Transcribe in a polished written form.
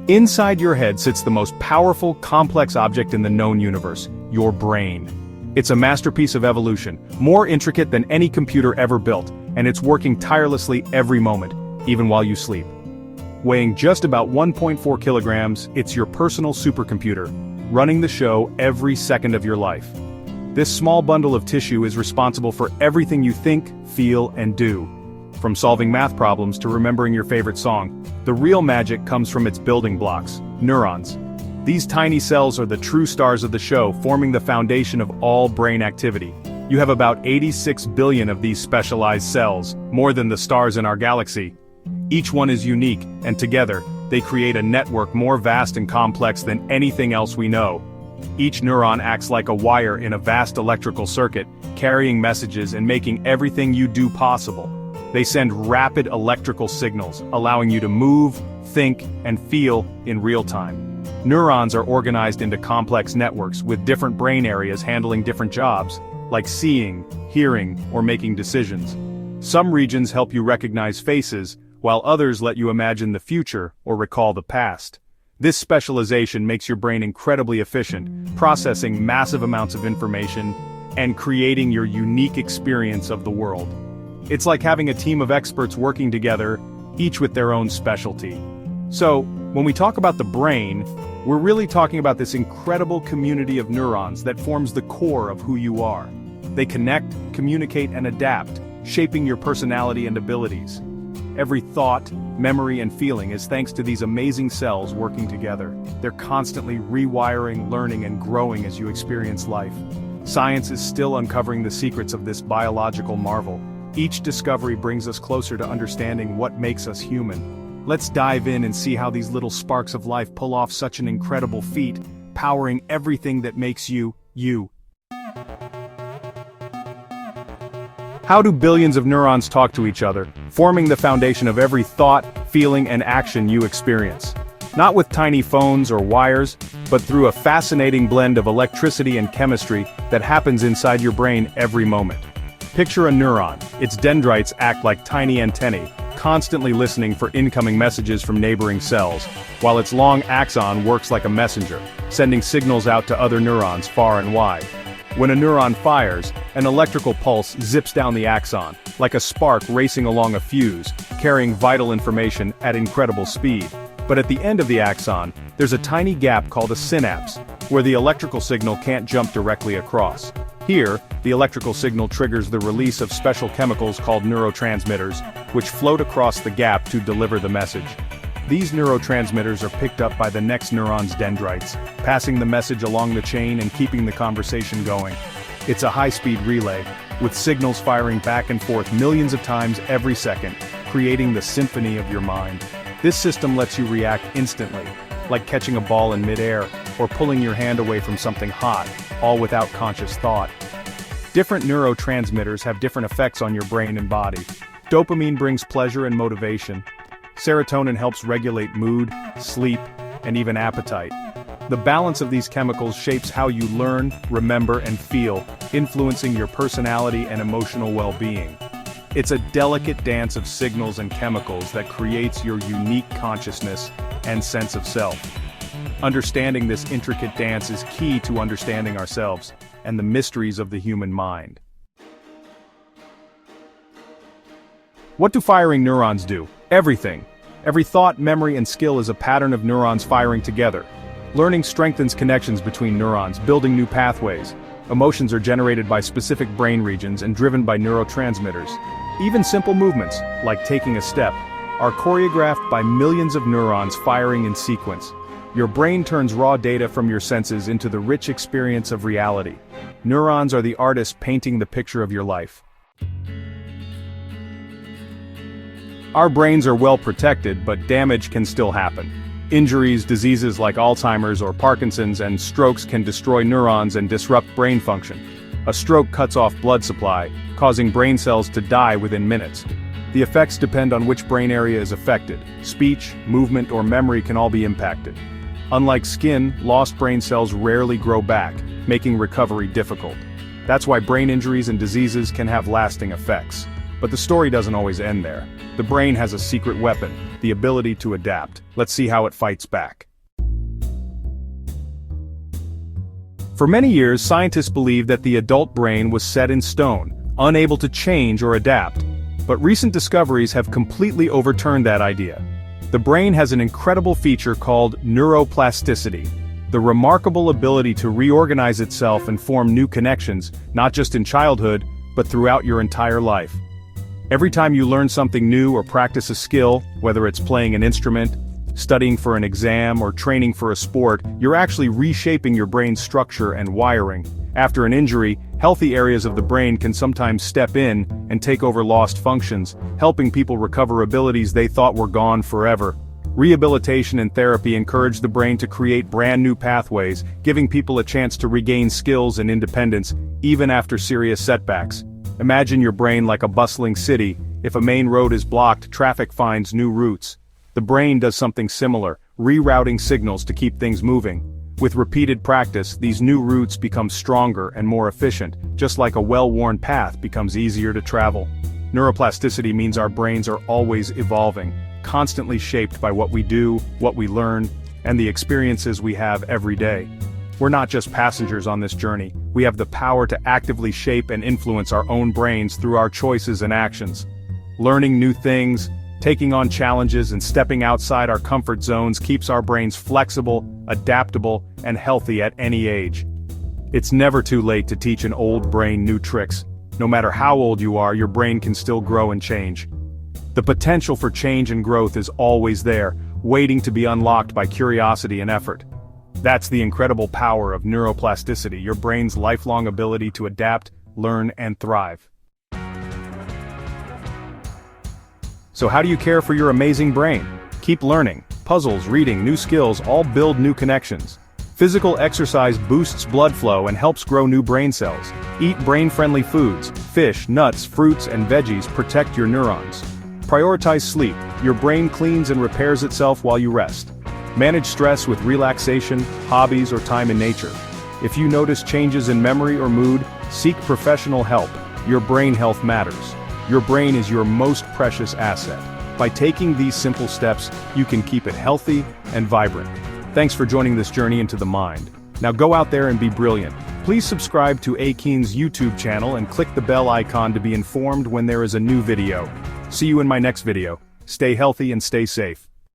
Inside your head sits the most powerful, complex object in the known universe, your brain. It's a masterpiece of evolution, more intricate than any computer ever built, and it's working tirelessly every moment, even while you sleep. Weighing just about 1.4 kilograms, it's your personal supercomputer, running the show every second of your life. This small bundle of tissue is responsible for everything you think, feel, and do. From solving math problems to remembering your favorite song, the real magic comes from its building blocks, neurons. These tiny cells are the true stars of the show, forming the foundation of all brain activity. You have about 86 billion of these specialized cells, more than the stars in our galaxy. Each one is unique, and together, they create a network more vast and complex than anything else we know. Each neuron acts like a wire in a vast electrical circuit, carrying messages and making everything you do possible. They send rapid electrical signals, allowing you to move, think, and feel in real time. Neurons are organized into complex networks with different brain areas handling different jobs, like seeing, hearing, or making decisions. Some regions help you recognize faces, while others let you imagine the future or recall the past. This specialization makes your brain incredibly efficient, processing massive amounts of information and creating your unique experience of the world. It's like having a team of experts working together, each with their own specialty. So, when we talk about the brain, we're really talking about this incredible community of neurons that forms the core of who you are. They connect, communicate, and adapt, shaping your personality and abilities. Every thought, memory, and feeling is thanks to these amazing cells working together. They're constantly rewiring, learning, and growing as you experience life. Science is still uncovering the secrets of this biological marvel. Each discovery brings us closer to understanding what makes us human. Let's dive in and see how these little sparks of life pull off such an incredible feat, powering everything that makes you, you. How do billions of neurons talk to each other, forming the foundation of every thought, feeling, and action you experience? Not with tiny phones or wires, but through a fascinating blend of electricity and chemistry that happens inside your brain every moment. Picture a neuron. Its dendrites act like tiny antennae, constantly listening for incoming messages from neighboring cells, while its long axon works like a messenger, sending signals out to other neurons far and wide. When a neuron fires, an electrical pulse zips down the axon, like a spark racing along a fuse, carrying vital information at incredible speed. But at the end of the axon, there's a tiny gap called a synapse, where the electrical signal can't jump directly across. Here, the electrical signal triggers the release of special chemicals called neurotransmitters, which float across the gap to deliver the message. These neurotransmitters are picked up by the next neuron's dendrites, passing the message along the chain and keeping the conversation going. It's a high-speed relay, with signals firing back and forth millions of times every second, creating the symphony of your mind. This system lets you react instantly, like catching a ball in midair, or pulling your hand away from something hot, all without conscious thought. Different neurotransmitters have different effects on your brain and body. Dopamine brings pleasure and motivation. Serotonin helps regulate mood, sleep, and even appetite. The balance of these chemicals shapes how you learn, remember, and feel, influencing your personality and emotional well-being. It's a delicate dance of signals and chemicals that creates your unique consciousness and sense of self. Understanding this intricate dance is key to understanding ourselves and the mysteries of the human mind. What do firing neurons do? Everything. Every thought, memory, and skill is a pattern of neurons firing together. Learning strengthens connections between neurons, building new pathways. Emotions are generated by specific brain regions and driven by neurotransmitters. Even simple movements, like taking a step, are choreographed by millions of neurons firing in sequence. Your brain turns raw data from your senses into the rich experience of reality. Neurons are the artists painting the picture of your life. Our brains are well protected, but damage can still happen. Injuries, diseases like Alzheimer's or Parkinson's, and strokes can destroy neurons and disrupt brain function. A stroke cuts off blood supply, causing brain cells to die within minutes. The effects depend on which brain area is affected. Speech, movement, or memory can all be impacted. Unlike skin, lost brain cells rarely grow back, making recovery difficult. That's why brain injuries and diseases can have lasting effects. But the story doesn't always end there. The brain has a secret weapon, the ability to adapt. Let's see how it fights back. For many years, scientists believed that the adult brain was set in stone, unable to change or adapt. But recent discoveries have completely overturned that idea. The brain has an incredible feature called neuroplasticity, the remarkable ability to reorganize itself and form new connections, not just in childhood, but throughout your entire life. Every time you learn something new or practice a skill, whether it's playing an instrument, studying for an exam, or training for a sport, you're actually reshaping your brain's structure and wiring. After an injury, healthy areas of the brain can sometimes step in and take over lost functions, helping people recover abilities they thought were gone forever. Rehabilitation and therapy encourage the brain to create brand new pathways, giving people a chance to regain skills and independence, even after serious setbacks. Imagine your brain like a bustling city. If a main road is blocked, traffic finds new routes. The brain does something similar, rerouting signals to keep things moving. With repeated practice, these new routes become stronger and more efficient, just like a well-worn path becomes easier to travel. Neuroplasticity means our brains are always evolving, constantly shaped by what we do, what we learn, and the experiences we have every day. We're not just passengers on this journey, we have the power to actively shape and influence our own brains through our choices and actions. Learning new things, taking on challenges, and stepping outside our comfort zones keeps our brains flexible, adaptable, and healthy at any age. It's never too late to teach an old brain new tricks. No matter how old you are, your brain can still grow and change. The potential for change and growth is always there, waiting to be unlocked by curiosity and effort. That's the incredible power of neuroplasticity, your brain's lifelong ability to adapt, learn, and thrive. So how do you care for your amazing brain? Keep learning. Puzzles, reading, new skills all build new connections. Physical exercise boosts blood flow and helps grow new brain cells. Eat brain-friendly foods. Fish, nuts, fruits, and veggies protect your neurons. Prioritize sleep. Your brain cleans and repairs itself while you rest. Manage stress with relaxation, hobbies, or time in nature. If you notice changes in memory or mood, seek professional help. Your brain health matters. Your brain is your most precious asset. By taking these simple steps, you can keep it healthy and vibrant. Thanks for joining this journey into the mind. Now go out there and be brilliant. Please subscribe to Akeen's YouTube channel and click the bell icon to be informed when there is a new video. See you in my next video. Stay healthy and stay safe.